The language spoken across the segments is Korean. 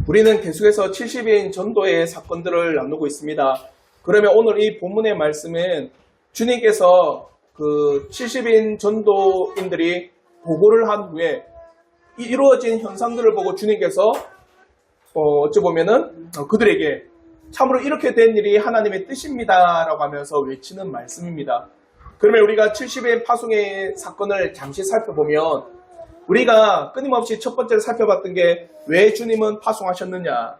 우리는 계속해서 70인 전도의 사건들을 나누고 있습니다. 그러면 오늘 이 본문의 말씀은 주님께서 그 70인 전도인들이 보고를 한 후에 이루어진 현상들을 보고 주님께서 어찌 보면은 그들에게 참으로 이렇게 된 일이 하나님의 뜻입니다 라고 하면서 외치는 말씀입니다. 그러면 우리가 70인 파송의 사건을 잠시 살펴보면 우리가 끊임없이 첫 번째로 살펴봤던 게 왜 주님은 파송하셨느냐.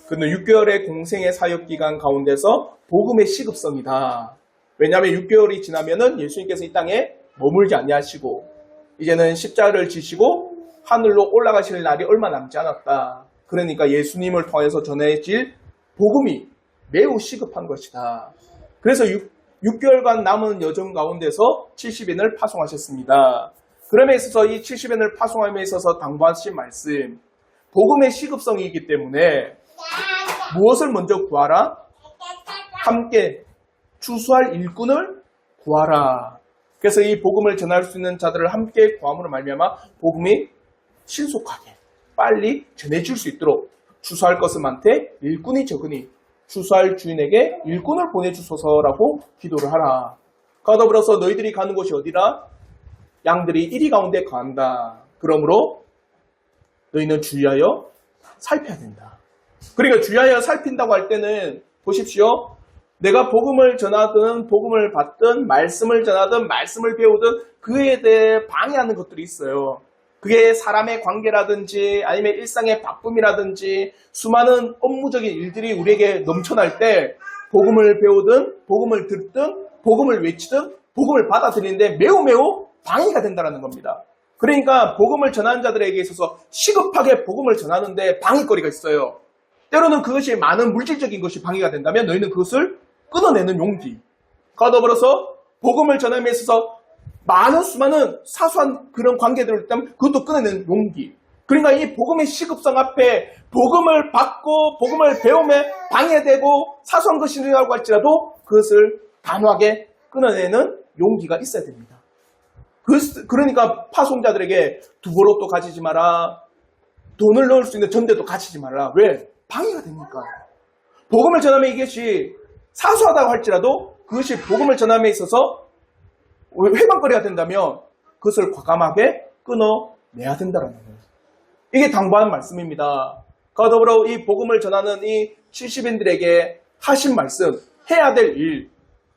그는 6개월의 공생의 사역기간 가운데서 복음의 시급성이다. 왜냐하면 6개월이 지나면은 예수님께서 이 땅에 머물지 아니하시고 이제는 십자가를 지시고 하늘로 올라가실 날이 얼마 남지 않았다. 그러니까 예수님을 통해서 전해질 복음이 매우 시급한 것이다. 그래서 6개월간 남은 여정 가운데서 70인을 파송하셨습니다. 그럼에 있어서 이 70인을 파송함에 있어서 당부하신 말씀, 복음의 시급성이기 때문에 무엇을 먼저 구하라? 함께 추수할 일꾼을 구하라. 그래서 이 복음을 전할 수 있는 자들을 함께 구함으로 말미암아 복음이 신속하게 빨리 전해질 수 있도록 추수할 것은 많되 일꾼이 적으니 추수할 주인에게 일꾼을 보내주소서라고 기도를 하라. 그와 더불어서 너희들이 가는 곳이 어디라? 양들이 이리 가운데 거한다. 그러므로 너희는 주의하여 살펴야 된다. 그러니까 주의하여 살핀다고 할 때는 보십시오. 내가 복음을 전하든 복음을 받든 말씀을 전하든 말씀을 배우든 그에 대해 방해하는 것들이 있어요. 그게 사람의 관계라든지 아니면 일상의 바쁨이라든지 수많은 업무적인 일들이 우리에게 넘쳐날 때 복음을 배우든 복음을 듣든 복음을 외치든 복음을 받아들이는데 매우 방해가 된다는 겁니다. 그러니까 복음을 전하는 자들에게 있어서 시급하게 복음을 전하는데 방해거리가 있어요. 때로는 그것이 많은 물질적인 것이 방해가 된다면 너희는 그것을 끊어내는 용기. 그와 더불어서 복음을 전함에 있어서 수많은 사소한 그런 관계들을 있다면 그것도 끊어내는 용기. 그러니까 이 복음의 시급성 앞에 복음을 받고 복음을 배움에 방해되고 사소한 것이라고 할지라도 그것을 단호하게 끊어내는 용기가 있어야 됩니다. 그러니까 파송자들에게 두보로또 가지지 마라. 돈을 넣을 수 있는 전대도 가지지 말라. 왜? 방해가 됩니까? 복음을 전함에 이것이 사소하다고 할지라도 그것이 복음을 전함에 있어서 회방거리가 된다면 그것을 과감하게 끊어내야 된다는 거예요. 이게 당부한 말씀입니다. 그와 더불어 이 복음을 전하는 이 70인들에게 하신 말씀, 해야 될 일.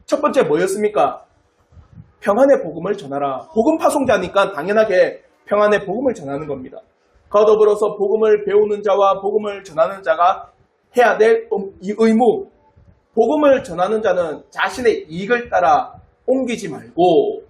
첫 번째 뭐였습니까? 평안의 복음을 전하라. 복음 파송자니까 당연하게 평안의 복음을 전하는 겁니다. 그와 더불어서 복음을 배우는 자와 복음을 전하는 자가 해야 될 이 의무. 복음을 전하는 자는 자신의 이익을 따라 옮기지 말고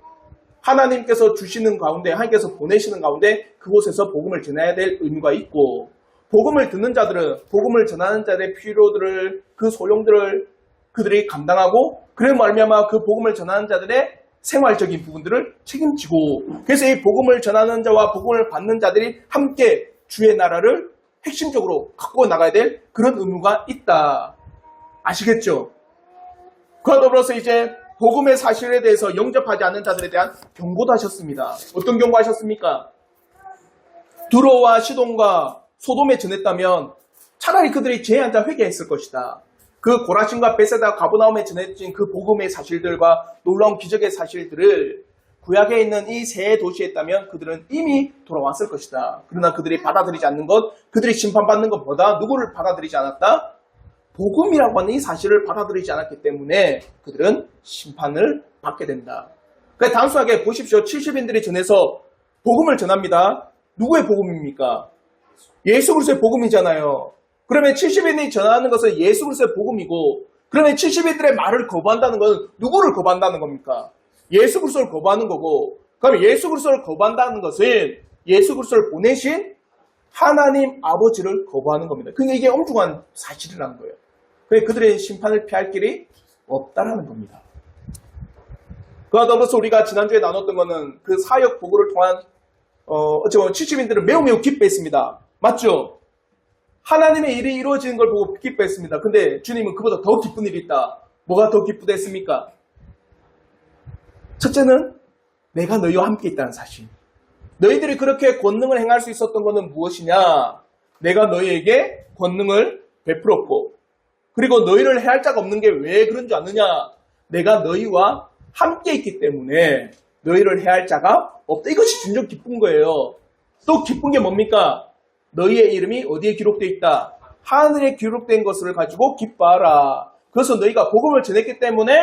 하나님께서 주시는 가운데, 하나님께서 보내시는 가운데 그곳에서 복음을 전해야 될 의무가 있고 복음을 듣는 자들은 복음을 전하는 자들의 필요들을 그 소용들을 그들이 감당하고 그래 말미암아 그 복음을 전하는 자들의 생활적인 부분들을 책임지고 그래서 이 복음을 전하는 자와 복음을 받는 자들이 함께 주의 나라를 핵심적으로 갖고 나가야 될 그런 의무가 있다. 아시겠죠? 그와 더불어서 이제 복음의 사실에 대해서 영접하지 않는 자들에 대한 경고도 하셨습니다. 어떤 경고하셨습니까? 두로와 시돈과 소돔에 전했다면 차라리 그들이 죄에 앉아 회개했을 것이다. 그 고라신과 베세다 가버나움에 전해진 그 복음의 사실들과 놀라운 기적의 사실들을 구약에 있는 이 세 도시에 있다면 그들은 이미 돌아왔을 것이다. 그러나 그들이 받아들이지 않는 것, 그들이 심판받는 것보다 누구를 받아들이지 않았다? 복음이라고 하는 이 사실을 받아들이지 않았기 때문에 그들은 심판을 받게 된다. 그러니까 단순하게 보십시오. 70인들이 전해서 복음을 전합니다. 누구의 복음입니까? 예수 그리스도의 복음이잖아요. 그러면 70인이 전하는 것은 예수 그리스도의 복음이고 그러면 70인들의 말을 거부한다는 것은 누구를 거부한다는 겁니까? 예수 그리스도를 거부하는 거고 그러면 예수 그리스도를 거부한다는 것은 예수 그리스도를 보내신 하나님 아버지를 거부하는 겁니다. 그러니까 이게 엄중한 사실이라는 거예요. 그들의 심판을 피할 길이 없다라는 겁니다. 그와 더불어서 우리가 지난주에 나눴던 것은 그 사역 보고를 통한 어찌 보면 70인들은 매우 기뻐했습니다. 맞죠? 하나님의 일이 이루어지는 걸 보고 기뻐했습니다. 근데 주님은 그보다 더 기쁜 일이 있다. 뭐가 더 기쁘다 했습니까? 첫째는 내가 너희와 함께 있다는 사실. 너희들이 그렇게 권능을 행할 수 있었던 것은 무엇이냐? 내가 너희에게 권능을 베풀었고 그리고 너희를 해할 자가 없는 게 왜 그런 줄 아느냐? 내가 너희와 함께 있기 때문에 너희를 해할 자가 없다. 이것이 진정 기쁜 거예요. 또 기쁜 게 뭡니까? 너희의 이름이 어디에 기록되어 있다? 하늘에 기록된 것을 가지고 기뻐하라. 그래서 너희가 복음을 전했기 때문에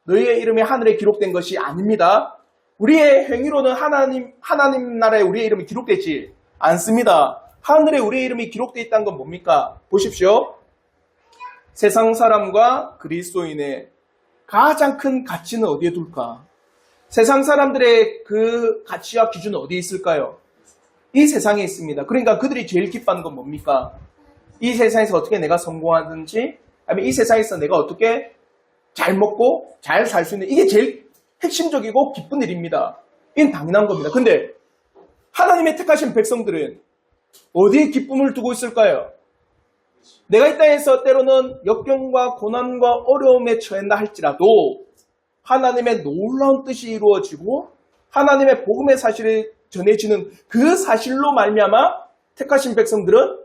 너희의 이름이 하늘에 기록된 것이 아닙니다. 우리의 행위로는 하나님 나라에 우리의 이름이 기록되지 않습니다. 하늘에 우리의 이름이 기록되어 있다는 건 뭡니까? 보십시오. 세상 사람과 그리스도인의 가장 큰 가치는 어디에 둘까? 세상 사람들의 그 가치와 기준은 어디에 있을까요? 이 세상에 있습니다. 그러니까 그들이 제일 기뻐하는 건 뭡니까? 이 세상에서 어떻게 내가 성공하든지 아니면 이 세상에서 내가 어떻게 잘 먹고 잘 살 수 있는 이게 제일 핵심적이고 기쁜 일입니다. 이건 당연한 겁니다. 근데 하나님의 택하신 백성들은 어디에 기쁨을 두고 있을까요? 내가 이 땅에서 때로는 역경과 고난과 어려움에 처한다 할지라도 하나님의 놀라운 뜻이 이루어지고 하나님의 복음의 사실이 전해지는 그 사실로 말미암아 택하신 백성들은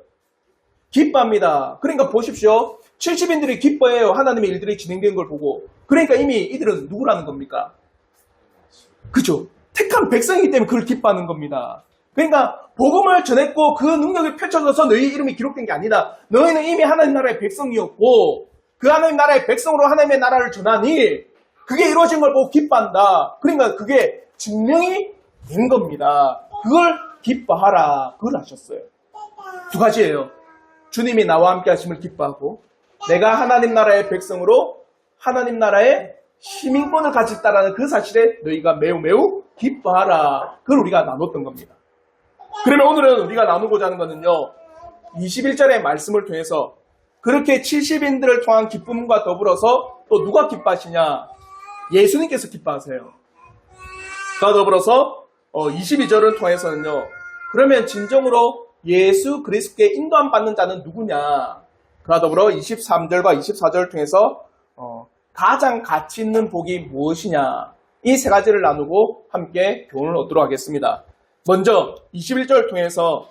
기뻐합니다. 그러니까 보십시오. 70인들이 기뻐해요. 하나님의 일들이 진행되는 걸 보고. 그러니까 이미 이들은 누구라는 겁니까? 그죠? 택한 백성이기 때문에 그걸 기뻐하는 겁니다. 그러니까 복음을 전했고 그 능력이 펼쳐져서 너희 이름이 기록된 게 아니다. 너희는 이미 하나님 나라의 백성이었고 그 하나님 나라의 백성으로 하나님의 나라를 전하니 그게 이루어진 걸 보고 기뻐한다. 그러니까 그게 증명이 된 겁니다. 그걸 기뻐하라. 그걸 하셨어요. 두 가지예요. 주님이 나와 함께 하심을 기뻐하고 내가 하나님 나라의 백성으로 하나님 나라의 시민권을 가졌다라는 그 사실에 너희가 매우 매우 기뻐하라. 그걸 우리가 나눴던 겁니다. 그러면 오늘은 우리가 나누고자 하는 것은요. 21절의 말씀을 통해서 그렇게 70인들을 통한 기쁨과 더불어서 또 누가 기뻐하시냐? 예수님께서 기뻐하세요. 그 더불어서 22절을 통해서는요. 그러면 진정으로 예수 그리스도께 인도함 받는 자는 누구냐? 그와 더불어 23절과 24절을 통해서 가장 가치 있는 복이 무엇이냐? 이 세 가지를 나누고 함께 교훈을 얻도록 하겠습니다. 먼저 21절을 통해서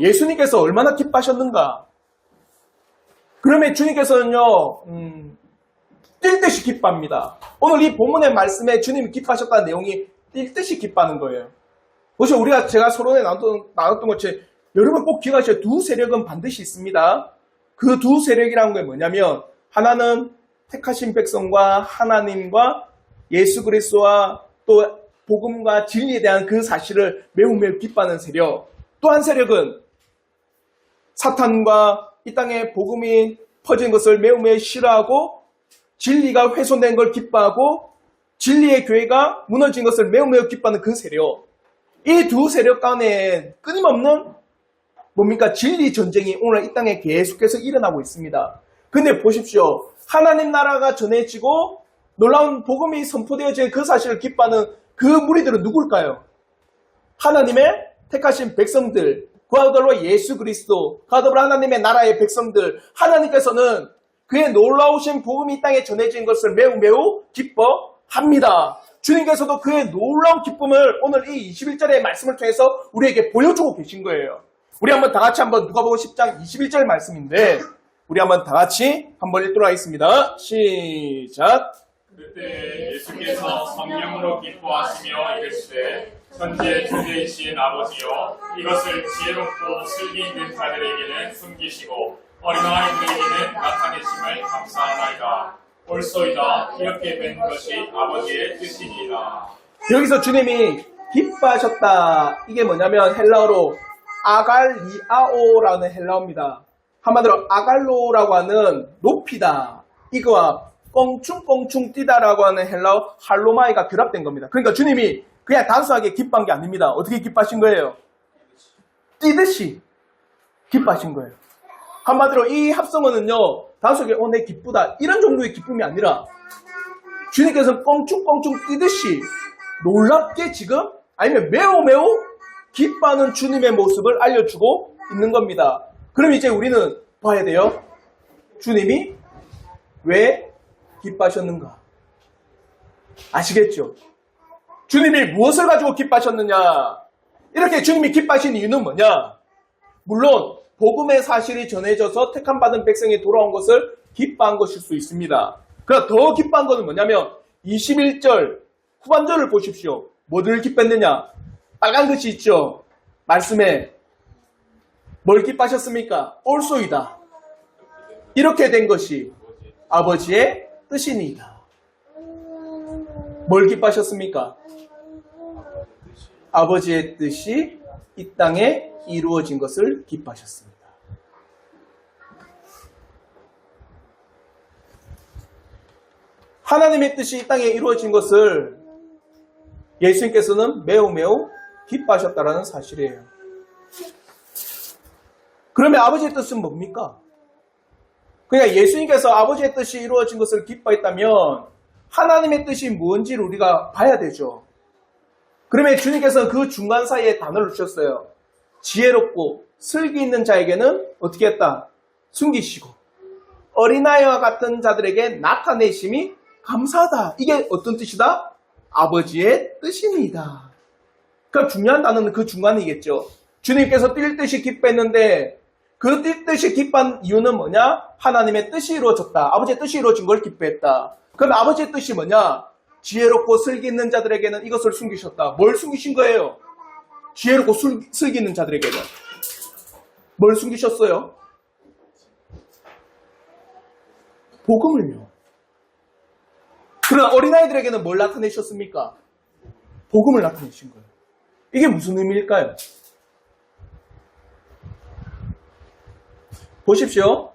예수님께서 얼마나 기뻐하셨는가? 그러면 주님께서는요. 뛸 듯이 기뻐합니다. 오늘 이 본문의 말씀에 주님이 기뻐하셨다는 내용이 뛸 듯이 기뻐하는 거예요. 보시죠. 제가 서론에 나눴던 것처럼 여러분 꼭 기억하셔야 두 세력은 반드시 있습니다. 그 두 세력이라는 게 뭐냐면 하나는 택하신 백성과 하나님과 예수 그리스도와 또 복음과 진리에 대한 그 사실을 매우 매우 기뻐하는 세력. 또 한 세력은 사탄과 이 땅에 복음이 퍼진 것을 매우 매우 싫어하고 진리가 훼손된 걸 기뻐하고 진리의 교회가 무너진 것을 매우 매우 기뻐하는 그 세력. 이 두 세력 간에 끊임없는 뭡니까? 진리 전쟁이 오늘 이 땅에 계속해서 일어나고 있습니다. 근데 보십시오. 하나님 나라가 전해지고 놀라운 복음이 선포되어진 그 사실을 기뻐하는 그 무리들은 누굴까요? 하나님의 택하신 백성들, 그와 더불어 예수 그리스도, 그와 더불어 하나님의 나라의 백성들, 하나님께서는 그의 놀라우신 복음이 이 땅에 전해진 것을 매우 매우 기뻐합니다. 주님께서도 그의 놀라운 기쁨을 오늘 이 21절의 말씀을 통해서 우리에게 보여주고 계신 거예요. 우리 한번 다 같이 한번 누가복음 10장 21절 말씀인데 우리 한번 다 같이 한번 읽도록 하겠습니다. 시작. 그때 예수께서 성령으로 기뻐하시며 이르시되 천지의 주제이신 아버지여 이것을 지혜롭고 슬기 있는 자들에게는 숨기시고 어린아이들에게는 나타내심을 감사하나이다. 옳소이다. 이렇게 된 것이 아버지의 뜻이니이다. 여기서 주님이 기뻐하셨다. 이게 뭐냐면 헬라어로 아갈리아오라는 헬라어입니다. 한마디로 아갈로라고 하는 높이다. 이거와 껑충껑충 뛰다라고 하는 헬라어 할로마이가 결합된 겁니다. 그러니까 주님이 그냥 단순하게 기뻐한 게 아닙니다. 어떻게 기뻐하신 거예요? 뛰듯이 기뻐하신 거예요. 한마디로 이 합성어는요. 단순하게 내 기쁘다 이런 정도의 기쁨이 아니라 주님께서 껑충껑충 뛰듯이 놀랍게 지금 아니면 매우 매우 기뻐하는 주님의 모습을 알려주고 있는 겁니다. 그럼 이제 우리는 봐야 돼요. 주님이 왜 기뻐하셨는가? 아시겠죠? 주님이 무엇을 가지고 기뻐하셨느냐? 이렇게 주님이 기뻐하신 이유는 뭐냐? 물론 복음의 사실이 전해져서 택함받은 백성이 돌아온 것을 기뻐한 것일 수 있습니다. 그러나 더 기뻐한 것은 뭐냐면 21절 후반절을 보십시오. 뭐를 기뻐했느냐? 빨간 글씨 있죠? 말씀에 뭘 기뻐하셨습니까? 옳소이다. 이렇게 된 것이 아버지의 뜻이니이다. 뭘 기뻐하셨습니까? 아버지의 뜻이 이 땅에 이루어진 것을 기뻐하셨습니다. 하나님의 뜻이 이 땅에 이루어진 것을 예수님께서는 매우 기뻐하셨다는 사실이에요. 그러면 아버지의 뜻은 뭡니까? 그러니까 예수님께서 아버지의 뜻이 이루어진 것을 기뻐했다면 하나님의 뜻이 뭔지를 우리가 봐야 되죠. 그러면 주님께서는 그 중간 사이에 단어를 주셨어요. 지혜롭고 슬기 있는 자에게는 어떻게 했다? 숨기시고 어린아이와 같은 자들에게 나타내심이 감사하다. 이게 어떤 뜻이다? 아버지의 뜻입니다. 그러니까 중요한 단어는 그 중간이겠죠. 주님께서 뛸 듯이 기뻐했는데 그 뛸 듯이 기뻐한 이유는 뭐냐? 하나님의 뜻이 이루어졌다. 아버지의 뜻이 이루어진 걸 기뻐했다. 그럼 아버지의 뜻이 뭐냐? 지혜롭고 슬기 있는 자들에게는 이것을 숨기셨다. 뭘 숨기신 거예요? 지혜롭고 슬기 있는 자들에게는 뭘 숨기셨어요? 복음을요. 그러나 어린아이들에게는 뭘 나타내셨습니까? 복음을 나타내신 거예요. 이게 무슨 의미일까요? 보십시오.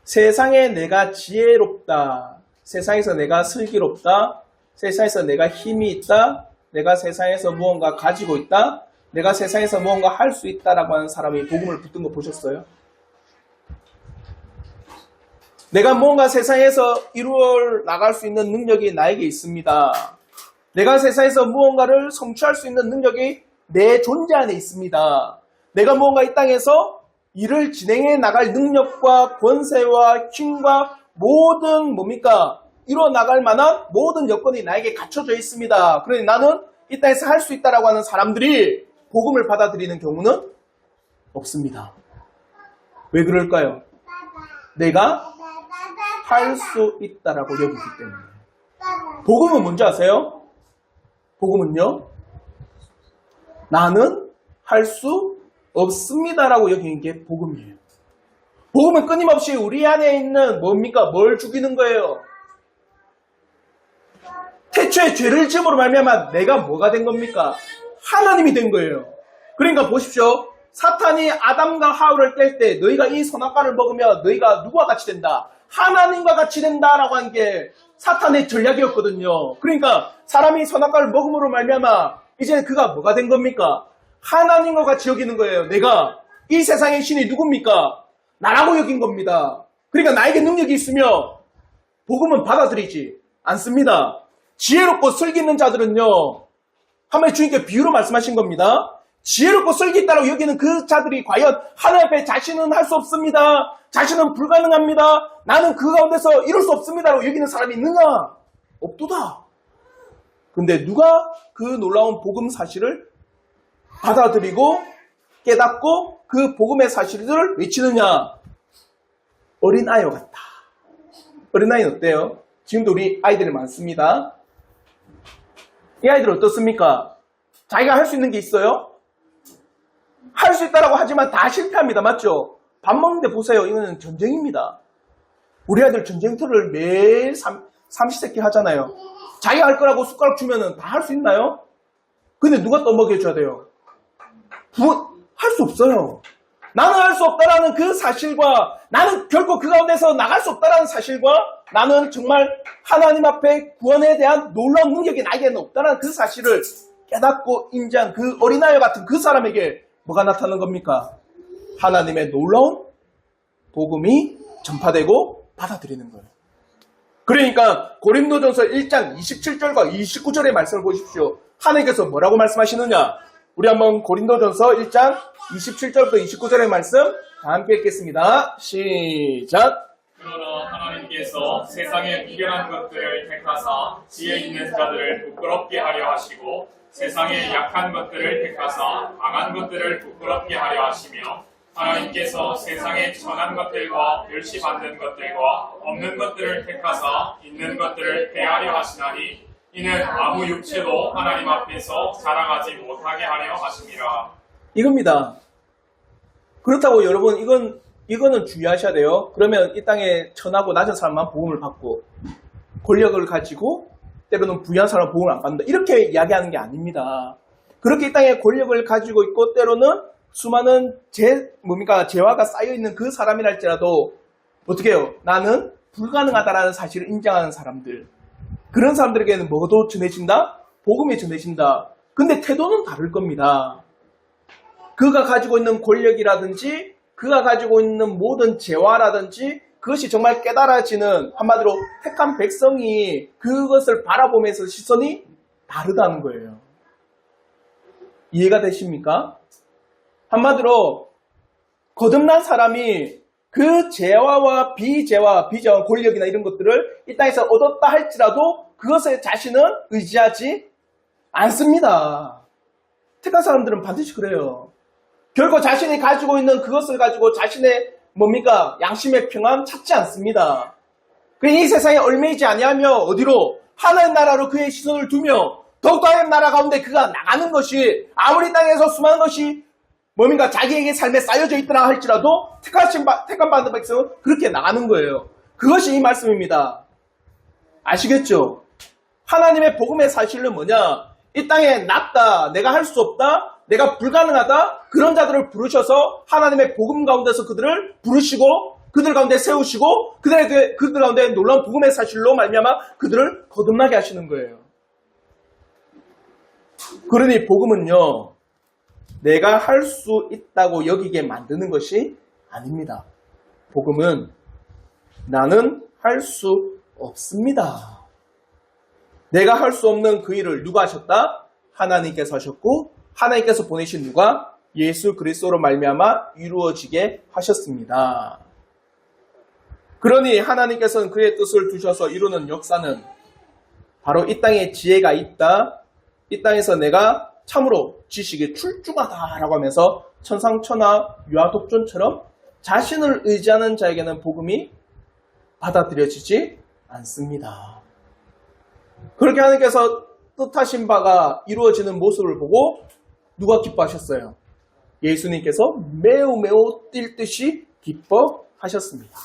세상에 내가 지혜롭다. 세상에서 내가 슬기롭다. 세상에서 내가 힘이 있다. 내가 세상에서 무언가 가지고 있다. 내가 세상에서 무언가 할 수 있다라고 하는 사람이 복음을 붙든 거 보셨어요? 내가 무언가 세상에서 이루어 나갈 수 있는 능력이 나에게 있습니다. 내가 세상에서 무언가를 성취할 수 있는 능력이 내 존재 안에 있습니다. 내가 무언가 이 땅에서 일을 진행해 나갈 능력과 권세와 힘과 모든 뭡니까? 이루어 나갈 만한 모든 여건이 나에게 갖춰져 있습니다. 그러니 나는 이 땅에서 할 수 있다라고 하는 사람들이 복음을 받아들이는 경우는 없습니다. 왜 그럴까요? 내가 할 수 있다라고 여기기 때문에. 복음은 뭔지 아세요? 복음은요, 나는 할 수 없습니다라고 여기는 게 복음이에요. 복음은 끊임없이 우리 안에 있는 뭡니까? 뭘 죽이는 거예요? 태초에 죄를 지음으로 말미암아 내가 뭐가 된 겁니까? 하나님이 된 거예요. 그러니까 보십시오. 사탄이 아담과 하울을 깰 때 너희가 이 선악과를 먹으면 너희가 누구와 같이 된다? 하나님과 같이 된다라고 한 게 사탄의 전략이었거든요. 그러니까 사람이 선악과를 먹음으로 말미암아 이제 그가 뭐가 된 겁니까? 하나님과 같이 여기는 거예요. 내가 이 세상의 신이 누굽니까? 나라고 여긴 겁니다. 그러니까 나에게 능력이 있으면 복음은 받아들이지 않습니다. 지혜롭고 슬기 있는 자들은요, 하나님 주님께 비유로 말씀하신 겁니다. 지혜롭고 슬기 있다고 여기는 그 자들이 과연 하나님 앞에 자신은 할 수 없습니다. 자신은 불가능합니다. 나는 그 가운데서 이룰 수 없습니다라고 여기는 사람이 있느냐? 없도다. 근데 누가 그 놀라운 복음 사실을 받아들이고 깨닫고 그 복음의 사실들을 외치느냐? 어린아이와 같다. 어린아이는 어때요? 지금도 우리 아이들이 많습니다. 이 아이들은 어떻습니까? 자기가 할 수 있는 게 있어요? 할 수 있다라고 하지만 다 실패합니다. 맞죠? 밥 먹는데 보세요. 이거는 전쟁입니다. 우리 아이들 전쟁터를 매일 삼시세끼 하잖아요. 자기가 할 거라고 숟가락 주면은 다 할 수 있나요? 근데 누가 떠먹여줘야 돼요? 할 수 없어요. 나는 할 수 없다라는 그 사실과 나는 결코 그 가운데서 나갈 수 없다라는 사실과 나는 정말 하나님 앞에 구원에 대한 놀라운 능력이 나에게는 없다라는 그 사실을 깨닫고 인지한 그 어린아이 같은 그 사람에게 뭐가 나타나는 겁니까? 하나님의 놀라운 복음이 전파되고 받아들이는 거예요. 그러니까 고린도전서 1장 27절과 29절의 말씀을 보십시오. 하나님께서 뭐라고 말씀하시느냐? 우리 한번 고린도전서 1장 27절부터 29절의 말씀 다 함께 읽겠습니다. 시작! 그러나 하나님께서 세상의 미련한 것들을 택하사 지혜 있는 자들을 부끄럽게 하려 하시고 세상의 약한 것들을 택하사 강한 것들을 부끄럽게 하려 하시며 하나님께서 세상에 천한 것들과 멸시받는 것들과 없는 것들을 택하사 있는 것들을 폐하려 하시나니 이는 아무 육체도 하나님 앞에서 자랑하지 못하게 하려 하심이라. 이겁니다. 그렇다고 여러분 이거는 주의하셔야 돼요. 그러면 이 땅에 천하고 낮은 사람만 복음을 받고 권력을 가지고 때로는 부유한 사람은 복음을 안 받는다. 이렇게 이야기하는 게 아닙니다. 그렇게 이 땅에 권력을 가지고 있고 때로는 수많은 재화가 쌓여있는 그 사람이랄지라도 어떻게 해요? 나는 불가능하다라는 사실을 인정하는 사람들. 그런 사람들에게는 뭐도 전해진다? 복음이 전해진다. 근데 태도는 다를 겁니다. 그가 가지고 있는 권력이라든지 그가 가지고 있는 모든 재화라든지 그것이 정말 깨달아지는 한마디로 택한 백성이 그것을 바라보면서 시선이 다르다는 거예요. 이해가 되십니까? 한마디로 거듭난 사람이 그 재화와 비재화, 권력이나 이런 것들을 이 땅에서 얻었다 할지라도 그것에 자신은 의지하지 않습니다. 택한 사람들은 반드시 그래요. 결코 자신이 가지고 있는 그것을 가지고 자신의 양심의 평안 찾지 않습니다. 이 세상에 얽매이지 아니하며 어디로? 하나님 나라로 그의 시선을 두며 더욱더 하나님 나라 가운데 그가 나가는 것이 아무리 땅에서 수많은 것이 자기에게 삶에 쌓여져 있더라 할지라도 택한 받은 백성은 그렇게 나가는 거예요. 그것이 이 말씀입니다. 아시겠죠? 하나님의 복음의 사실은 뭐냐? 이 땅에 낮다, 내가 할 수 없다, 내가 불가능하다, 그런 자들을 부르셔서 하나님의 복음 가운데서 그들을 부르시고 그들 가운데 세우시고 그들 가운데 놀라운 복음의 사실로 말미암아 그들을 거듭나게 하시는 거예요. 그러니 복음은요, 내가 할 수 있다고 여기게 만드는 것이 아닙니다. 복음은 나는 할 수 없습니다. 내가 할 수 없는 그 일을 누가 하셨다? 하나님께서 하셨고 하나님께서 보내신 누가? 예수 그리스도로 말미암아 이루어지게 하셨습니다. 그러니 하나님께서는 그의 뜻을 두셔서 이루는 역사는 바로 이 땅에 지혜가 있다. 이 땅에서 내가 참으로 지식이 출중하다라고 하면서 천상천하 유아독존처럼 자신을 의지하는 자에게는 복음이 받아들여지지 않습니다. 그렇게 하나님께서 뜻하신 바가 이루어지는 모습을 보고 누가 기뻐하셨어요? 예수님께서 매우 뛸 듯이 기뻐하셨습니다.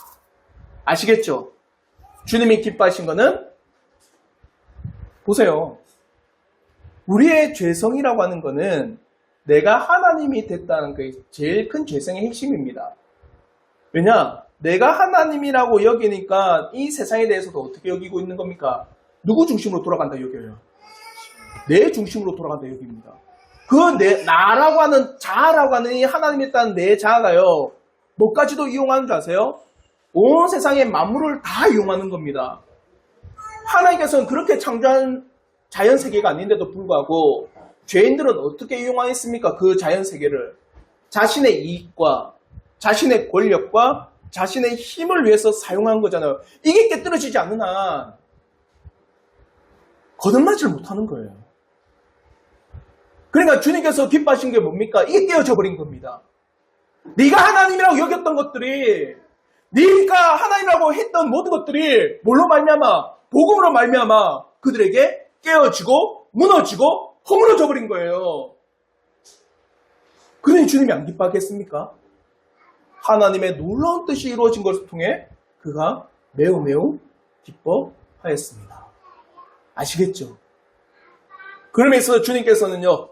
아시겠죠? 주님이 기뻐하신 거는 보세요. 우리의 죄성이라고 하는 거는 내가 하나님이 됐다는 게 제일 큰 죄성의 핵심입니다. 왜냐? 내가 하나님이라고 여기니까 이 세상에 대해서도 어떻게 여기고 있는 겁니까? 누구 중심으로 돌아간다 여겨요? 내 중심으로 돌아간다 여깁니다. 나라고 하는 자아라고 하는 이 하나님에 따른 내 자아가요, 뭐까지도 이용하는 줄 아세요? 온 세상의 만물을 다 이용하는 겁니다. 하나님께서는 그렇게 창조한 자연 세계가 아닌데도 불구하고 죄인들은 어떻게 이용하겠습니까? 그 자연 세계를 자신의 이익과 자신의 권력과 자신의 힘을 위해서 사용한 거잖아요. 이게 깨뜨려지지 않는 한 거듭나지를 못하는 거예요. 그러니까 주님께서 기뻐하신 게 뭡니까? 이게 깨어져 버린 겁니다. 네가 하나님이라고 여겼던 것들이, 네가 하나님이라고 했던 모든 것들이 뭘로 말미암아? 복음으로 말미암아 그들에게 깨어지고 무너지고 허물어져 버린 거예요. 그러니 주님이 안 기뻐하겠습니까? 하나님의 놀라운 뜻이 이루어진 것을 통해 그가 매우 기뻐하였습니다. 아시겠죠? 그러면서 주님께서는요,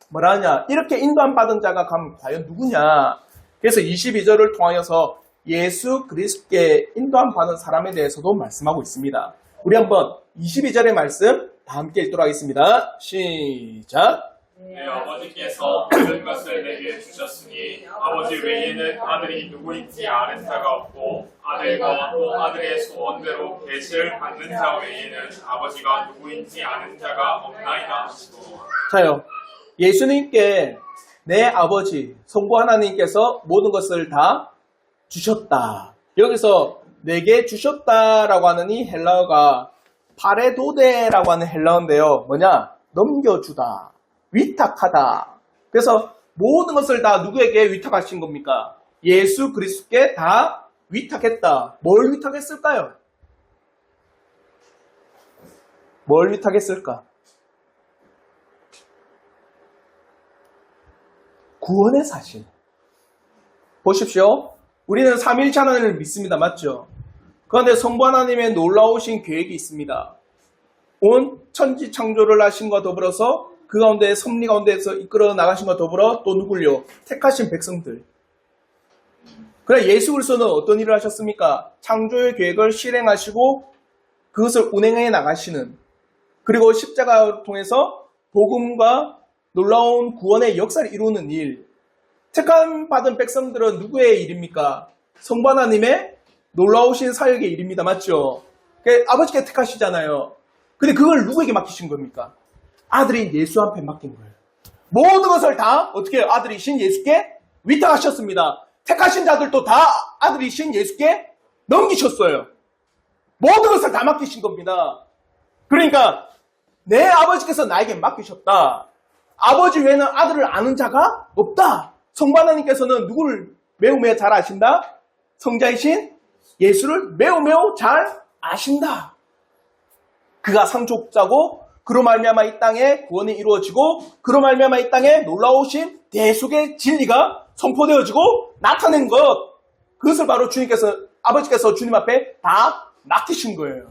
뭐라 하냐? 이렇게 인도함 받은 자가 과연 누구냐? 그래서 22절을 통하여서 예수 그리스도께 인도함 받은 사람에 대해서도 말씀하고 있습니다. 우리 한번 22절의 말씀 다 함께 읽도록 하겠습니다. 시작! 내 아버지께서 모든 것을 내게 주셨으니 아버지 외에는 아들이 누구인지 아는 자가 없고 아들과 또 아들의 소원대로 계시를 받는 자 외에는 아버지가 누구인지 아는 자가 없나이다 하시고. 자요, 예수님께 내 아버지 성부 하나님께서 모든 것을 다 주셨다. 여기서 내게 주셨다라고 하는 이 헬라어가 파레도데라고 하는 헬라어인데요. 뭐냐? 넘겨주다, 위탁하다. 그래서 모든 것을 다 누구에게 위탁하신 겁니까? 예수 그리스도께 다 위탁했다. 뭘 위탁했을까요? 뭘 위탁했을까? 구원의 사실. 보십시오. 우리는 삼위일체 하나님을 믿습니다. 맞죠? 그런데 성부 하나님의 놀라우신 계획이 있습니다. 온 천지 창조를 하신 것과 더불어서 그 가운데 섭리 가운데에서 이끌어 나가신 것과 더불어 또 누굴요? 택하신 백성들. 그래 예수 그리스도는 어떤 일을 하셨습니까? 창조의 계획을 실행하시고 그것을 운행해 나가시는, 그리고 십자가를 통해서 복음과 놀라운 구원의 역사를 이루는 일. 택함 받은 백성들은 누구의 일입니까? 성부 하나님의 놀라우신 사역의 일입니다. 맞죠? 아버지께 택하시잖아요. 근데 그걸 누구에게 맡기신 겁니까? 아들인 예수한테 맡긴 거예요. 모든 것을 다 어떻게 해요? 아들이신 예수께 위탁하셨습니다. 택하신 자들도 다 아들이신 예수께 넘기셨어요. 모든 것을 다 맡기신 겁니다. 그러니까 내 아버지께서 나에게 맡기셨다. 아버지 외에는 아들을 아는 자가 없다. 성부 하나님께서는 누구를 매우 잘 아신다? 성자이신 예수를 매우 잘 아신다. 그가 상속자고 그로 말미암아 이 땅에 구원이 이루어지고 그로 말미암아 이 땅에 놀라우신 대속의 진리가 선포되어지고 나타낸 것, 그것을 바로 아버지께서 주님 앞에 다 맡기신 거예요.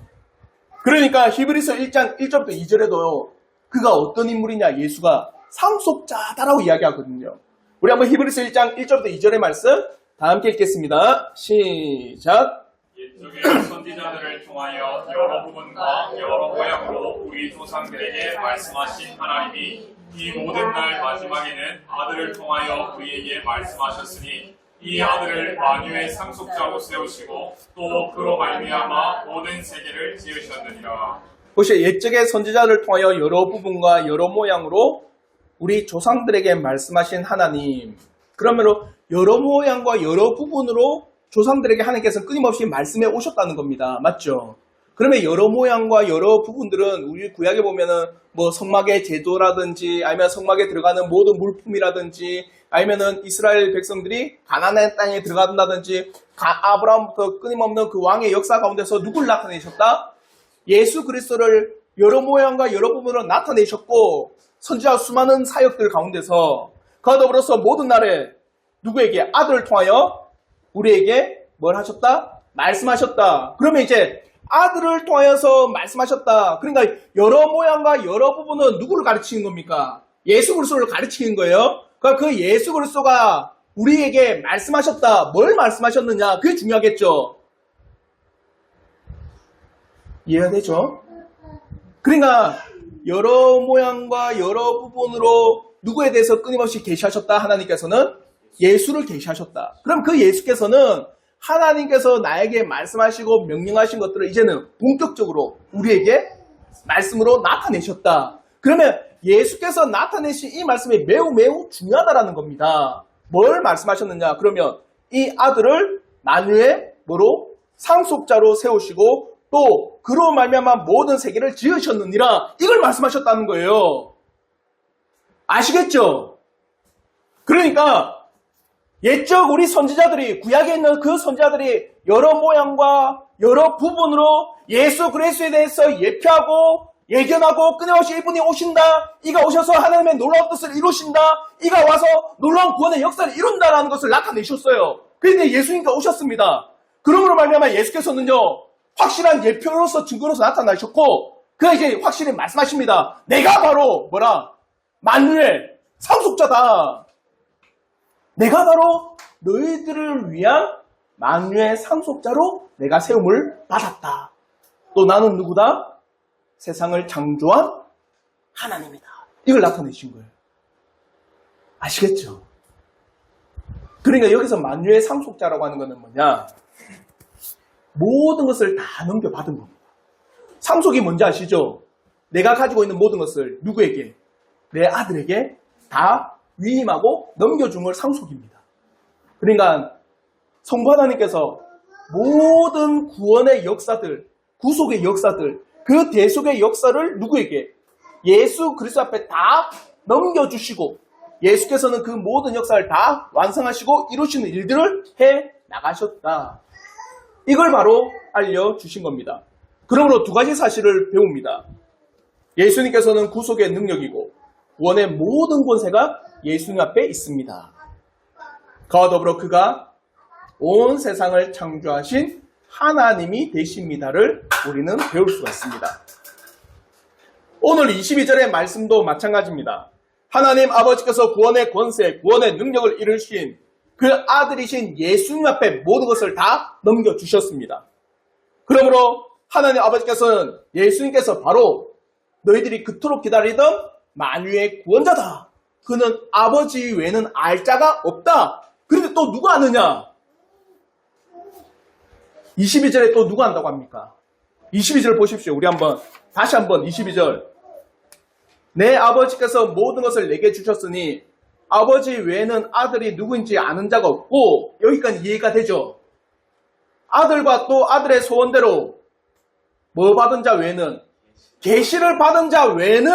그러니까 히브리서 1장 1절부터 2절에도 그가 어떤 인물이냐, 예수가 상속자다라고 이야기하거든요. 우리 한번 히브리서 1장 1절부터 2절의 말씀 다 함께 읽겠습니다. 시작. 옛적의 선지자들을 통하여 여러 부분과 여러 모양으로 우리 조상들에게 말씀하신 하나님이 이 모든 날 마지막에는 아들을 통하여 우리에게 말씀하셨으니 이 아들을 만유의 상속자로 세우시고 또 그로 말미암아 모든 세계를 지으셨느니라. 보시오. 옛적의 선지자를 통하여 여러 부분과 여러 모양으로 우리 조상들에게 말씀하신 하나님. 그러므로 여러 모양과 여러 부분으로 조상들에게 하나님께서 끊임없이 말씀해 오셨다는 겁니다. 맞죠? 그러면 여러 모양과 여러 부분들은 우리 구약에 보면은 뭐 성막의 제도라든지 아니면 성막에 들어가는 모든 물품이라든지 아니면은 이스라엘 백성들이 가나안 땅에 들어간다든지 아브라함부터 끊임없는 그 왕의 역사 가운데서 누굴 나타내셨다? 예수 그리스도를 여러 모양과 여러 부분으로 나타내셨고 선지자 수많은 사역들 가운데서 그와 더불어서 모든 날에 누구에게? 아들을 통하여 우리에게 뭘 하셨다? 말씀하셨다. 그러면 이제 아들을 통하여서 말씀하셨다. 그러니까 여러 모양과 여러 부분은 누구를 가르치는 겁니까? 예수 그리스도를 가르치는 거예요. 그러니까 그 예수 그리스도가 우리에게 말씀하셨다. 뭘 말씀하셨느냐? 그게 중요하겠죠. 이해가 되죠? 그러니까 여러 모양과 여러 부분으로 누구에 대해서 끊임없이 계시하셨다. 하나님께서는 예수를 계시하셨다. 그럼 그 예수께서는 하나님께서 나에게 말씀하시고 명령하신 것들을 이제는 본격적으로 우리에게 말씀으로 나타내셨다. 그러면 예수께서 나타내신 이 말씀이 매우 중요하다라는 겁니다. 뭘 말씀하셨느냐? 그러면 이 아들을 만유의 뭐로? 상속자로 세우시고 또 그로 말미암아 모든 세계를 지으셨느니라. 이걸 말씀하셨다는 거예요. 아시겠죠? 그러니까 옛적 우리 선지자들이, 구약에 있는 그 선지자들이 여러 모양과 여러 부분으로 예수 그리스도에 대해서 예표하고 예견하고 끊임없이 이분이 오신다, 이가 오셔서 하나님의 놀라운 뜻을 이루신다, 이가 와서 놀라운 구원의 역사를 이룬다라는 것을 나타내셨어요. 그런데 예수님께서 오셨습니다. 그러므로 말미암아 예수께서는요 확실한 예표로서 증거로서 나타나셨고 그가 이제 확실히 말씀하십니다. 내가 바로 뭐라? 만유의 상속자다. 내가 바로 너희들을 위한 만유의 상속자로 내가 세움을 받았다. 또 나는 누구다? 세상을 창조한 하나님이다. 이걸 나타내신 거예요. 아시겠죠? 그러니까 여기서 만유의 상속자라고 하는 것은 뭐냐? 모든 것을 다 넘겨받은 겁니다. 상속이 뭔지 아시죠? 내가 가지고 있는 모든 것을 누구에게? 내 아들에게 다 위임하고 넘겨준 걸 상속입니다. 그러니까 성부 하나님께서 모든 구원의 역사들, 구속의 역사들, 그 대속의 역사를 누구에게? 예수 그리스도 앞에 다 넘겨주시고 예수께서는 그 모든 역사를 다 완성하시고 이루시는 일들을 해 나가셨다. 이걸 바로 알려주신 겁니다. 그러므로 두 가지 사실을 배웁니다. 예수님께서는 구속의 능력이고 구원의 모든 권세가 예수님 앞에 있습니다. 그와 더불어 그가 온 세상을 창조하신 하나님이 되십니다를 우리는 배울 수가 있습니다. 오늘 22절의 말씀도 마찬가지입니다. 하나님 아버지께서 구원의 권세, 구원의 능력을 이루신 그 아들이신 예수님 앞에 모든 것을 다 넘겨주셨습니다. 그러므로 하나님 아버지께서는 예수님께서 바로 너희들이 그토록 기다리던 만유의 구원자다. 그는 아버지 외에는 알 자가 없다. 그런데 또 누가 아느냐? 22절에 또 누가 안다고 합니까? 22절 보십시오. 우리 다시 한번 22절. 내 아버지께서 모든 것을 내게 주셨으니 아버지 외에는 아들이 누구인지 아는 자가 없고, 여기까지 이해가 되죠? 아들과 또 아들의 소원대로 뭐 받은 자 외에는, 계시를 받은 자 외에는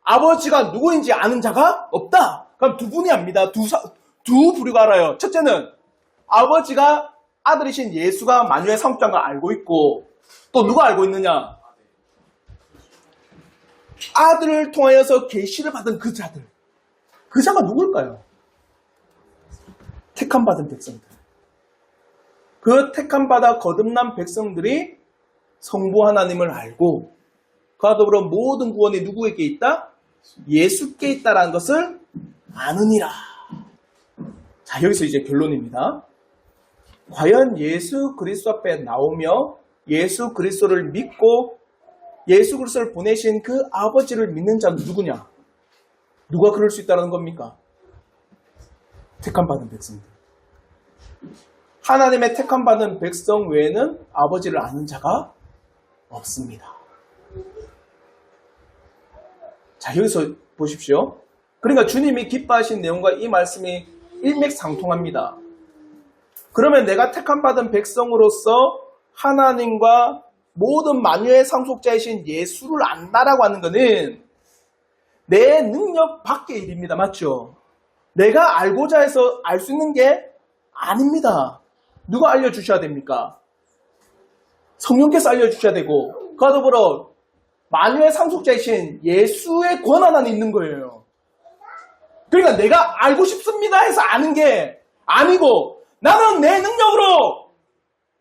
아버지가 누구인지 아는 자가 없다. 그럼 두 분이 압니다. 두 부류가 알아요. 첫째는 아버지가 아들이신 예수가 만유의 성장을 알고 있고, 또 누가 알고 있느냐? 아들을 통하여서 계시를 받은 그 자들. 그 자가 누굴까요? 택함받은 백성들. 그 택함받아 거듭난 백성들이 성부 하나님을 알고 그와 더불어 모든 구원이 누구에게 있다? 예수께 있다라는 것을 아느니라. 자, 여기서 이제 결론입니다. 과연 예수 그리스도 앞에 나오며 예수 그리스도를 믿고 예수 그리스도를 보내신 그 아버지를 믿는 자는 누구냐? 누가 그럴 수 있다는 겁니까? 택함받은 백성들. 하나님의 택함받은 백성 외에는 아버지를 아는 자가 없습니다. 자, 여기서 보십시오. 그러니까 주님이 기뻐하신 내용과 이 말씀이 일맥상통합니다. 그러면 내가 택함받은 백성으로서 하나님과 모든 만유의 상속자이신 예수를 안다라고 하는 것은 내 능력 밖의 일입니다. 맞죠? 내가 알고자 해서 알 수 있는 게 아닙니다. 누가 알려주셔야 됩니까? 성령께서 알려주셔야 되고, 그와 더불어 만유의 상속자이신 예수의 권한 안에 있는 거예요. 그러니까 내가 알고 싶습니다 해서 아는 게 아니고, 나는 내 능력으로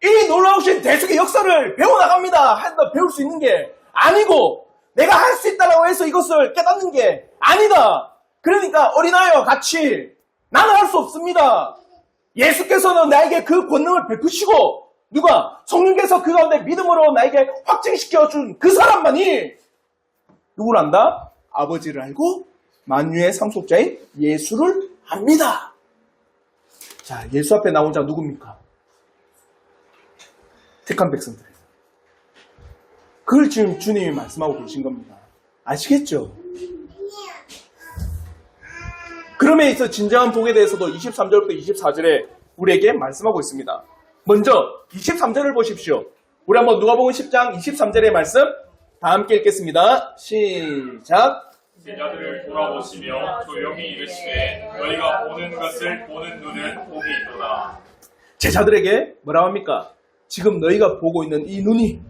이 놀라우신 대속의 역사를 배워나갑니다 해서 배울 수 있는 게 아니고, 내가 할 수 있다고 해서 이것을 깨닫는 게 아니다. 그러니까 어린아이와 같이 나는 할 수 없습니다. 예수께서는 나에게 그 권능을 베푸시고, 누가? 성령께서 그 가운데 믿음으로 나에게 확증시켜준 그 사람만이 누구를 안다? 아버지를 알고 만유의 상속자인 예수를 압니다. 자, 예수 앞에 나온 자 누굽니까? 택한 백성들. 그걸 지금 주님이 말씀하고 계신 겁니다. 아시겠죠? 그럼에 있어 진정한 복에 대해서도 23절부터 24절에 우리에게 말씀하고 있습니다. 먼저 23절을 보십시오. 우리 한번 누가복음 10장 23절의 말씀 다 함께 읽겠습니다. 시작. 제자들을 돌아보시며 조용히 이르시되 너희가 보는 것을 보는 눈은 복이 있도다. 제자들에게 뭐라고 합니까? 지금 너희가 보고 있는 이 눈이,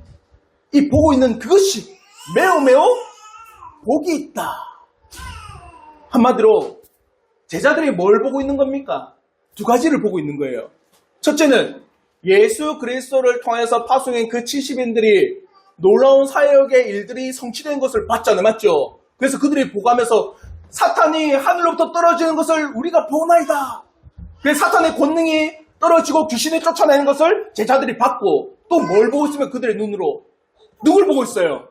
이 보고 있는 그것이 매우 복이 있다. 한마디로 제자들이 뭘 보고 있는 겁니까? 두 가지를 보고 있는 거예요. 첫째는 예수 그리스도를 통해서 파송한 그 70인들이 놀라운 사역의 일들이 성취된 것을 봤잖아요. 맞죠? 그래서 그들이 보고하면서 사탄이 하늘로부터 떨어지는 것을 우리가 보나이다. 그래서 사탄의 권능이 떨어지고 귀신이 쫓아내는 것을 제자들이 봤고, 또 뭘 보고 있으면 그들의 눈으로 누굴 보고 있어요?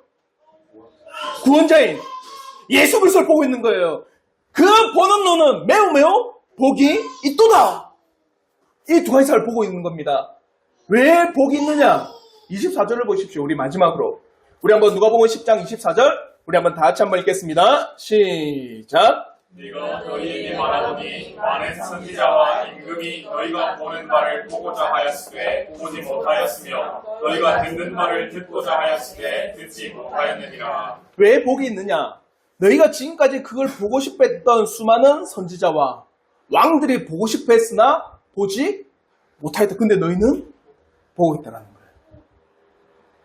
구원자인 예수 그리스도를 보고 있는 거예요. 그 보는 눈은 매우 복이 있도다. 이 두 가지 사를 보고 있는 겁니다. 왜 복이 있느냐? 24절을 보십시오. 우리 마지막으로. 우리 한번 누가복음 10장 24절 우리 한번 다 같이 한번 읽겠습니다. 시작. 네가 너희에게 말하노니 많은 선지자와 임금이 너희가 보는 바를 보고자 하였으되 보지 못하였으며 너희가 듣는 말을 듣고자 하였으되 듣지 못하였느니라. 왜 복이 있느냐? 너희가 지금까지 그걸 보고 싶어 했던 수많은 선지자와 왕들이 보고 싶어 했으나 보지 못하였다. 근데 너희는 보고 있다는 거예요.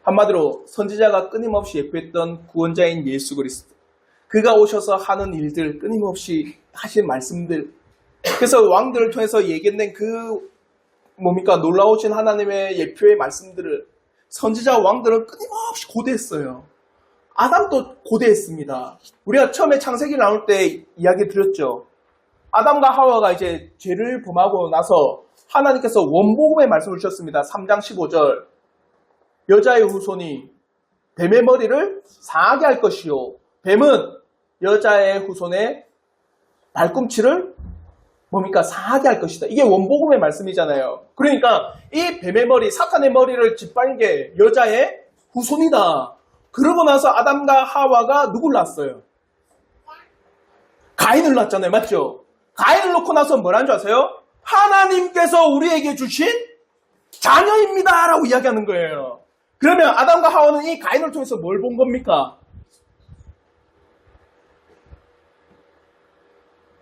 한마디로 선지자가 끊임없이 예표했던 구원자인 예수 그리스도. 그가 오셔서 하는 일들, 끊임없이 하신 말씀들. 그래서 왕들을 통해서 예견된 놀라우신 하나님의 예표의 말씀들을 선지자 왕들은 끊임없이 고대했어요. 아담도 고대했습니다. 우리가 처음에 창세기 나올 때 이야기 드렸죠. 아담과 하와가 이제 죄를 범하고 나서 하나님께서 원복음의 말씀을 주셨습니다. 3장 15절. 여자의 후손이 뱀의 머리를 상하게 할 것이요. 뱀은 여자의 후손의 발꿈치를 상하게 할 것이다. 이게 원복음의 말씀이잖아요. 그러니까 이 뱀의 머리, 사탄의 머리를 짓밟은 게 여자의 후손이다. 그러고 나서 아담과 하와가 누굴 낳았어요? 가인을 낳았잖아요. 맞죠? 가인을 놓고 나서 뭐라는 줄 아세요? 하나님께서 우리에게 주신 자녀입니다. 라고 이야기하는 거예요. 그러면 아담과 하와는 이 가인을 통해서 뭘 본 겁니까?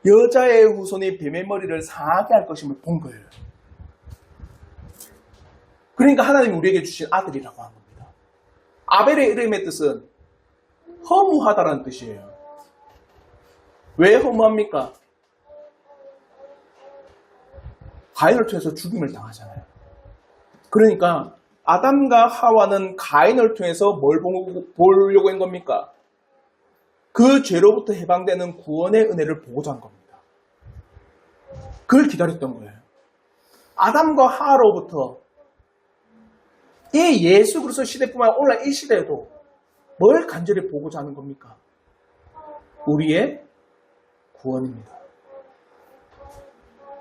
여자의 후손이 뱀의 머리를 상하게 할 것임을 본 거예요. 그러니까 하나님이 우리에게 주신 아들이라고 한 겁니다. 아벨의 이름의 뜻은 허무하다라는 뜻이에요. 왜 허무합니까? 가인을 통해서 죽임을 당하잖아요. 그러니까 아담과 하와는 가인을 통해서 뭘 보려고 한 겁니까? 그 죄로부터 해방되는 구원의 은혜를 보고자 한 겁니다. 그걸 기다렸던 거예요. 아담과 하와로부터 이 예수 그리스도 시대뿐만 아니라 오늘날 이 시대에도 뭘 간절히 보고자 하는 겁니까? 우리의 구원입니다.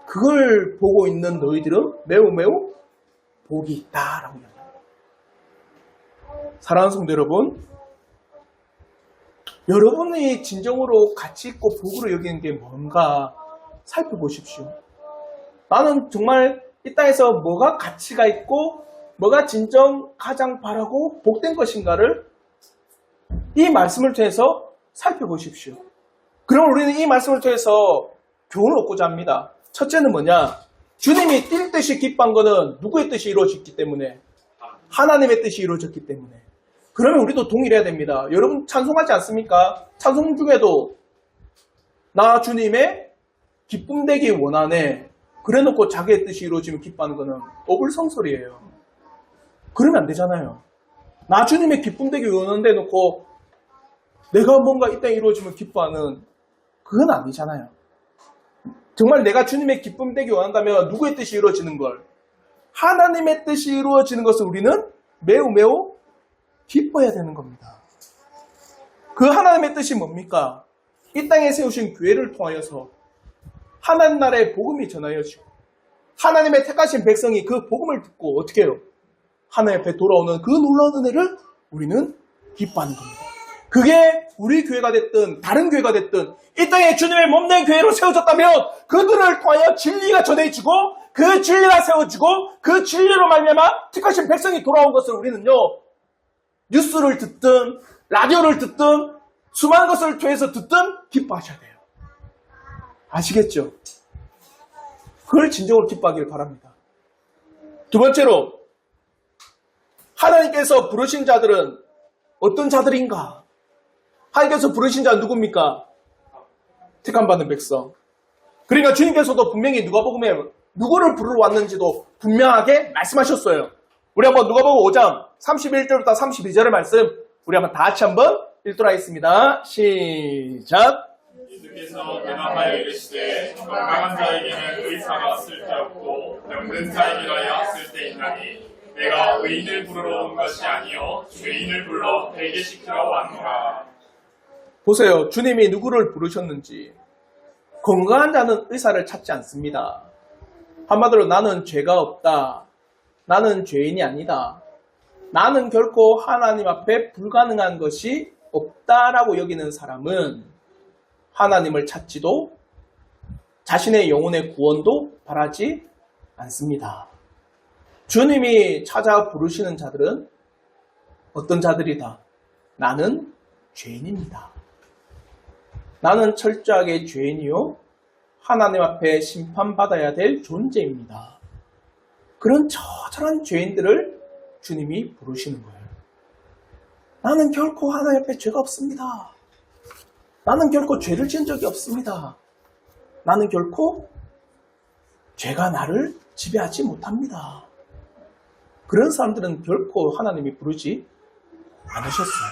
그걸 보고 있는 너희들은 매우 복이 있다라고 이야기합니다. 사랑하는 성도 여러분, 여러분이 진정으로 가치 있고 복으로 여기는 게 뭔가 살펴보십시오. 나는 정말 이 땅에서 뭐가 가치가 있고 뭐가 진정 가장 바라고 복된 것인가를 이 말씀을 통해서 살펴보십시오. 그럼 우리는 이 말씀을 통해서 교훈을 얻고자 합니다. 첫째는 뭐냐? 주님이 뛸 듯이 기뻐한 것은 누구의 뜻이 이루어졌기 때문에? 하나님의 뜻이 이루어졌기 때문에. 그러면 우리도 동일해야 됩니다. 여러분 찬송하지 않습니까? 찬송 중에도 나 주님의 기쁨 되기 원하네. 그래놓고 자기의 뜻이 이루어지면 기뻐하는 것은 어불성설이에요. 그러면 안 되잖아요. 나 주님의 기쁨 되기 원하는데 놓고 내가 뭔가 이 땅에 이루어지면 기뻐하는 그건 아니잖아요. 정말 내가 주님의 기쁨 되기 원한다면 누구의 뜻이 이루어지는 걸? 하나님의 뜻이 이루어지는 것을 우리는 매우 기뻐해야 되는 겁니다. 그 하나님의 뜻이 뭡니까? 이 땅에 세우신 교회를 통하여서 하나님 나라의 복음이 전하여지고 하나님의 택하신 백성이 그 복음을 듣고 어떻게 해요? 하나님 앞에 돌아오는 그 놀라운 은혜를 우리는 기뻐하는 겁니다. 그게 우리 교회가 됐든 다른 교회가 됐든 이 땅에 주님의 몸된 교회로 세워졌다면 그들을 통하여 진리가 전해지고 그 진리가 세워지고 그 진리로 말미암아 택하신 백성이 돌아온 것을 우리는요, 뉴스를 듣든 라디오를 듣든 수많은 것을 통해서 듣든 기뻐하셔야 돼요. 아시겠죠? 그걸 진정으로 기뻐하기를 바랍니다. 두 번째로, 하나님께서 부르신 자들은 어떤 자들인가? 하나님께서 부르신 자는 누굽니까? 택함받는 백성. 그러니까 주님께서도 분명히 누가복음에 누구를 부르러 왔는지도 분명하게 말씀하셨어요. 우리 한번 누가복음 5장 31절부터 32절의 말씀 우리 한번 다 같이 한번 읽도록 하겠습니다. 시작. 예수께서 대답하여 이르시되 건강한 자에게는 의사가 쓸데없고 병든 자에게라야 쓸데있나니 내가 의인을 부르러 온 것이 아니요 죄인을 불러 회개시키러 왔노라. 보세요. 주님이 누구를 부르셨는지. 건강한 자는 의사를 찾지 않습니다. 한마디로 나는 죄가 없다. 나는 죄인이 아니다. 나는 결코 하나님 앞에 불가능한 것이 없다라고 여기는 사람은 하나님을 찾지도 자신의 영혼의 구원도 바라지 않습니다. 주님이 찾아 부르시는 자들은 어떤 자들이다? 나는 죄인입니다. 나는 철저하게 죄인이요 하나님 앞에 심판받아야 될 존재입니다. 그런 처절한 죄인들을 주님이 부르시는 거예요. 나는 결코 하나님 앞에 죄가 없습니다. 나는 결코 죄를 지은 적이 없습니다. 나는 결코 죄가 나를 지배하지 못합니다. 그런 사람들은 결코 하나님이 부르지 않으셨어요.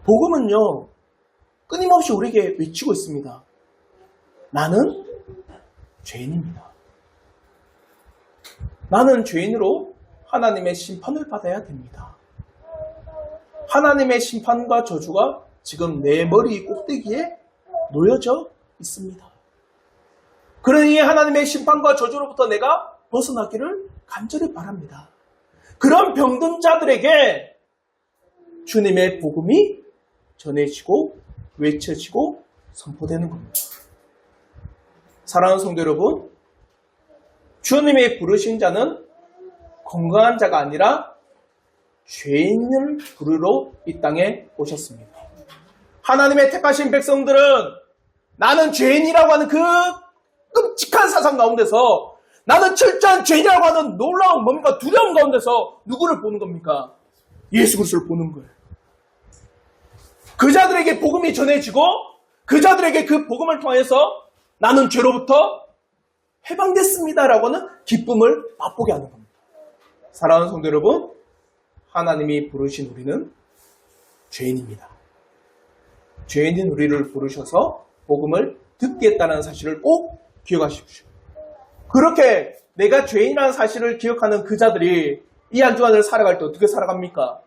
복음은요, 끊임없이 우리에게 외치고 있습니다. 나는 죄인입니다. 나는 죄인으로 하나님의 심판을 받아야 됩니다. 하나님의 심판과 저주가 지금 내 머리 꼭대기에 놓여져 있습니다. 그러니 하나님의 심판과 저주로부터 내가 벗어나기를 간절히 바랍니다. 그런 병든 자들에게 주님의 복음이 전해지고 외쳐지고 선포되는 겁니다. 사랑하는 성도 여러분, 주님이 부르신 자는 건강한 자가 아니라 죄인을 부르러 이 땅에 오셨습니다. 하나님의 택하신 백성들은 나는 죄인이라고 하는 그 끔찍한 사상 가운데서, 나는 철저한 죄인이라고 하는 놀라운 뭔가 두려움 가운데서 누구를 보는 겁니까? 예수 그리스도를 보는 거예요. 그 자들에게 복음이 전해지고 그 자들에게 그 복음을 통해서 나는 죄로부터 해방됐습니다라고 하는 기쁨을 맛보게 하는 겁니다. 사랑하는 성도 여러분, 하나님이 부르신 우리는 죄인입니다. 죄인인 우리를 부르셔서 복음을 듣게 했다는 사실을 꼭 기억하십시오. 그렇게 내가 죄인이라는 사실을 기억하는 그 자들이 이 한 주간을 살아갈 때 어떻게 살아갑니까?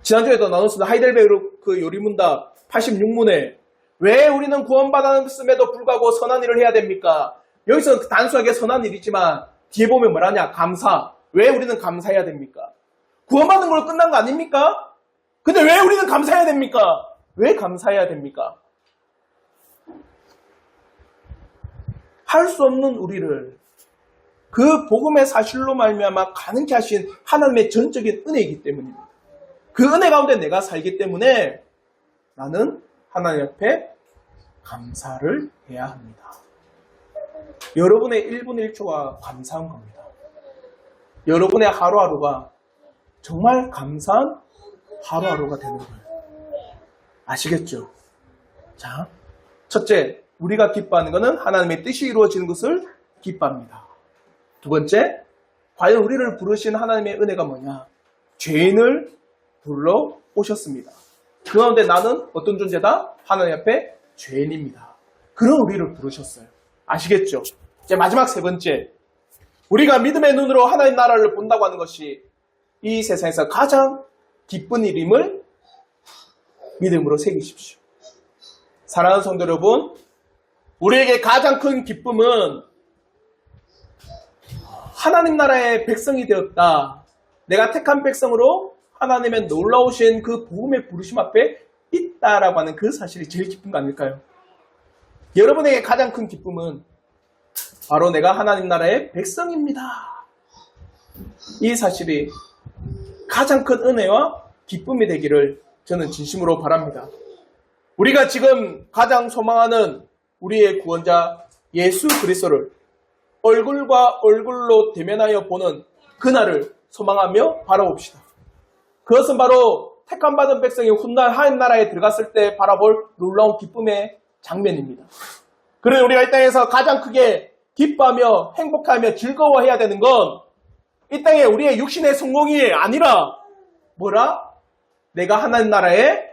지난주에도 나눴습니다. 하이델베르크 요리문답 86문에 왜 우리는 구원받았음에도 불구하고 선한 일을 해야 됩니까? 여기서 단순하게 선한 일이지만 뒤에 보면 뭐라냐? 감사. 왜 우리는 감사해야 됩니까? 구원받는 걸로 끝난 거 아닙니까? 근데 왜 우리는 감사해야 됩니까? 왜 감사해야 됩니까? 할 수 없는 우리를 그 복음의 사실로 말미암아 가능케 하신 하나님의 전적인 은혜이기 때문입니다. 그 은혜 가운데 내가 살기 때문에 나는 하나님 앞에 감사를 해야 합니다. 여러분의 1분 1초가 감사한 겁니다. 여러분의 하루하루가 정말 감사한 하루하루가 되는 거예요. 아시겠죠? 자, 첫째, 우리가 기뻐하는 것은 하나님의 뜻이 이루어지는 것을 기뻐합니다. 두 번째, 과연 우리를 부르신 하나님의 은혜가 뭐냐? 죄인을 불러 오셨습니다. 그 가운데 나는 어떤 존재다? 하나님 앞에 죄인입니다. 그런 우리를 부르셨어요. 아시겠죠? 이제 마지막 세 번째, 우리가 믿음의 눈으로 하나님 나라를 본다고 하는 것이 이 세상에서 가장 기쁜 일임을 믿음으로 새기십시오. 사랑하는 성도 여러분, 우리에게 가장 큰 기쁨은 하나님 나라의 백성이 되었다. 내가 택한 백성으로 하나님의 놀라우신 그 복음의 부르심 앞에 있다라고 하는 그 사실이 제일 기쁜 거 아닐까요? 여러분에게 가장 큰 기쁨은 바로 내가 하나님 나라의 백성입니다. 이 사실이 가장 큰 은혜와 기쁨이 되기를 저는 진심으로 바랍니다. 우리가 지금 가장 소망하는 우리의 구원자 예수 그리스도를 얼굴과 얼굴로 대면하여 보는 그날을 소망하며 바라봅시다. 그것은 바로 택함 받은 백성이 훗날 하나님 나라에 들어갔을 때 바라볼 놀라운 기쁨의 장면입니다. 그래서 우리가 이 땅에서 가장 크게 기뻐하며 행복하며 즐거워해야 되는 건 이 땅에 우리의 육신의 성공이 아니라 뭐라? 내가 하나님 나라의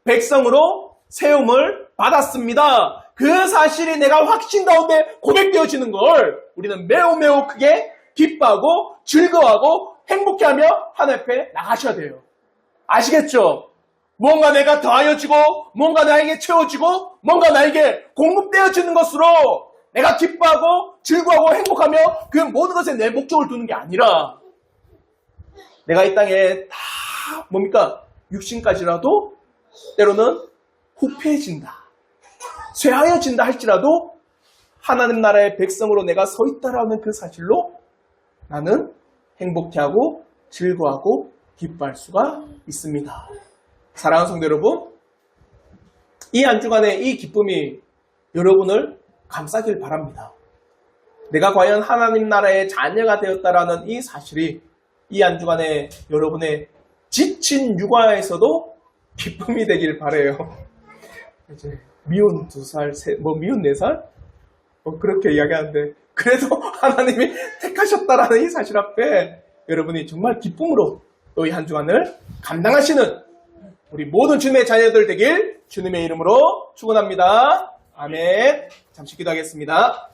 백성으로 세움을 받았습니다. 그 사실이 내가 확신 가운데 고백되어지는 걸 우리는 매우 매우 크게 기뻐하고 즐거워하고 행복해하며 하나님 앞에 나가셔야 돼요. 아시겠죠? 뭔가 내가 더하여지고 뭔가 나에게 채워지고 뭔가 나에게 공급되어지는 것으로 내가 기뻐하고 즐거워하고 행복하며 그 모든 것에 내 목적을 두는 게 아니라 내가 이 땅에 다 뭡니까? 육신까지라도 때로는 후패해진다. 쇠하여진다 할지라도 하나님 나라의 백성으로 내가 서 있다라는 그 사실로 나는 행복해하고 즐거워하고 기뻐할 수가 있습니다. 사랑하는 성도 여러분, 이 한 주간의 이 기쁨이 여러분을 감싸길 바랍니다. 내가 과연 하나님 나라의 자녀가 되었다라는 이 사실이 이 한 주간에 여러분의 지친 육아에서도 기쁨이 되길 바라요. 이제 미운 2살, 미운 4살? 그렇게 이야기하는데 그래도 하나님이 택하셨다라는 이 사실 앞에 여러분이 정말 기쁨으로 또 이 한 주간을 감당하시는 우리 모든 주님의 자녀들 되길 주님의 이름으로 축원합니다. 아멘. 잠시 기도하겠습니다.